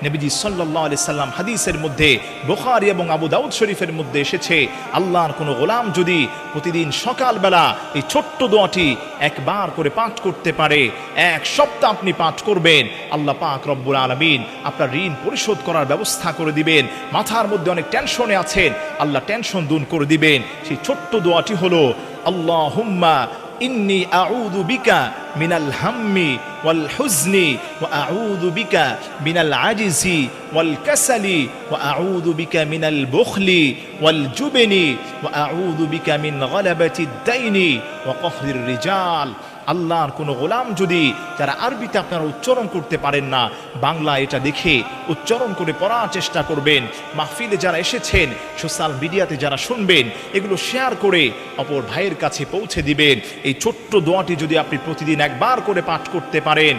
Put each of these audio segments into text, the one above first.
নবীজি সাল্লাল্লাহু আলাইহি সাল্লাম হাদিসের মধ্যে, বুখারী এবং আবু দাউদ শরীফের মধ্যে এসেছে, আল্লাহর কোনো গোলাম যদি প্রতিদিন সকালবেলা এই ছোট্ট দোয়াটি একবার করে পাঠ করতে পারে, এক সপ্তাহ আপনি পাঠ করবেন, আল্লাহ পাক রব্বুল আলামিন আপনার ঋণ পরিশোধ করার ব্যবস্থা করে দিবেন। মাথার মধ্যে অনেক টেনশনে আছেন, আল্লাহ টেনশন দূর করে দিবেন। সেই ছোট্ট দোয়াটি হলো, আল্লাহুম্মা ইন্নী আউযু বিকা মিনাল হাম্মি ওয়াল হুজনি ওয়া আউযু বিকা মিনাল আজিজি ওয়াল কাসালি ওয়া আউযু বিকা মিনাল বুখলি ওয়াল জুবনি ওয়া আউযু বিকা মিন গালাবাতিদ দাইনি ওয়া কাহরির রিজাল। আল্লাহর কোনো গোলাম যদি, যারা আরবিতে আপনারা উচ্চারণ করতে পারেন না, বাংলা এটা দেখে উচ্চারণ করে পড়ার চেষ্টা করবেন। মাহফিলে যারা এসেছেন, সোশ্যাল মিডিয়াতে যারা শুনবেন, এগুলো শেয়ার করে অপর ভাইয়ের কাছে পৌঁছে দিবেন। এই ছোট্ট দোয়াটি যদি আপনি প্রতিদিন একবার করে পাঠ করতে পারেন,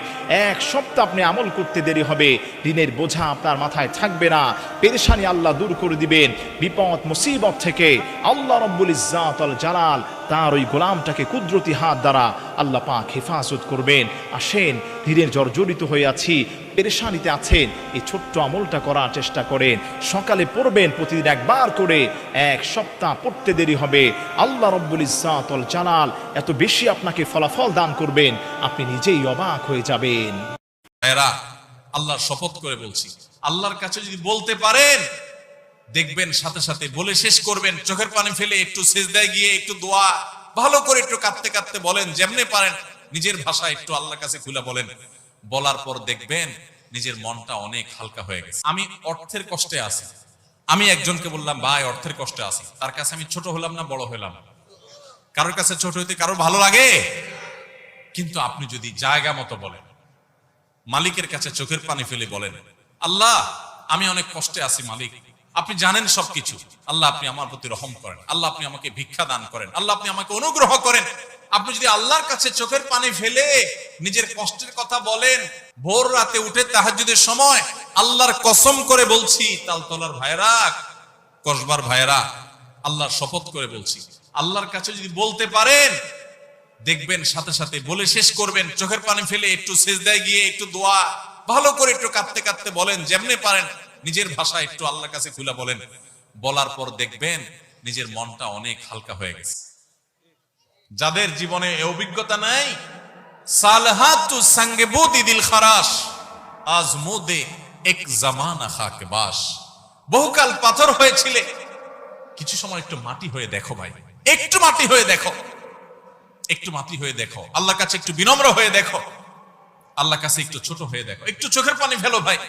এক সপ্তাহ আপনি আমল করতে দেরি হবে, ঋণের বোঝা আপনার মাথায় থাকবে না, পেরেশানি আল্লাহ দূর করে দিবেন। বিপদ মুসিবত থেকে আল্লাহ রব্বুল ইজ্জাত আল জালাল তার ওই গোলামটাকে কুদরতি হাত দ্বারা আল্লাহ পাক হেফাজত করবেন। আসেন, ঋণের জর্জরিত হয়ে আছি, পেরেশানিতে আছেন, এই ছোট্ট আমলটা করার চেষ্টা করেন। সকালে পড়বেন প্রতিদিন একবার করে, এক সপ্তাহ পড়তে দেরি হবে, আল্লাহ রব্বুল ইজ্জাত আল জালাল এত বেশি আপনাকে ফলাফল দান করবেন, আপনি নিজেই অবাক হয়ে যাবেন। আল্লাহর শপথ করে বলছি, আল্লাহর কাছে যদি বলতে পারেন, দেখবেন সাথে সাথে বলে শেষ করবেন, চোখের পানি ফেলে একটু সিজদায় গিয়ে একটু দোয়া ভালো করে একটু কাঁদতে কাঁদতে বলেন, যেমনে পারেন নিজের ভাষায় একটু আল্লাহর কাছে খুলে বলেন। বলার পর দেখবেন নিজের মনটা অনেক হালকা হয়ে গেছে। আমি অর্থের কষ্টে আছি, আমি একজনকে বললাম, ভাই অর্থের কষ্টে আছি, তার কাছে আমি ছোট হলাম না বড় হলাম? কারোর কাছে ছোট হইতে কারোর ভালো লাগে? কিন্তু আপনি যদি জায়গা মতো বলেন, মালিকের কাছে চোখের পানি ফেলে বলেন, আল্লাহ আমি অনেক কষ্টে আছি মালিক, আপনি জানেন সবকিছু, আল্লাহ আপনি আমার প্রতি রহম করেন, আল্লাহ আপনি আমাকে ভিক্ষা দান করেন, আল্লাহ আপনি আমাকে অনুগ্রহ করেন। আপনি যদি আল্লাহর কাছে চোখের পানি ফেলে নিজের কষ্টের কথা বলেন, ভোর রাতে উঠে তাহাজ্জুদের সময়, আল্লাহর কসম করে বলছি, তালতলার ভাইরা, কসবার ভাইরা, আল্লাহর শপথ করে বলছি, আল্লাহর কাছে যদি বলতে পারেন, দেখবেন সাথে সাথে বলে শেষ করবেন, চোখের পানি ফেলে একটু সিজদায় গিয়ে একটু দোয়া ভালো করে একটু কাঁদতে কাঁদতে বলেন, যেমনে পারেন নিজের ভাষায় একটু আল্লাহর কাছে খুলে বলেন। বলার পর দেখবেন নিজের মনটা অনেক হালকা হয়ে গেছে। যাদের জীবনে এই অভিজ্ঞতা নাই, সালহাতু সঙ্গে বুদি দিল খারাস আজমুদে এক জামানা খাকে বাস। বহুকাল পাথর হয়েছিলে, কিছু সময় একটু মাটি হয়ে দেখো ভাই, একটু মাটি হয়ে দেখো, একটু মাটি হয়ে দেখো, আল্লাহর কাছে একটু বিনম্র হয়ে দেখো, আল্লাহর কাছে একটু ছোট হয়ে দেখো, একটু চোখের পানি ফেলো ভাই।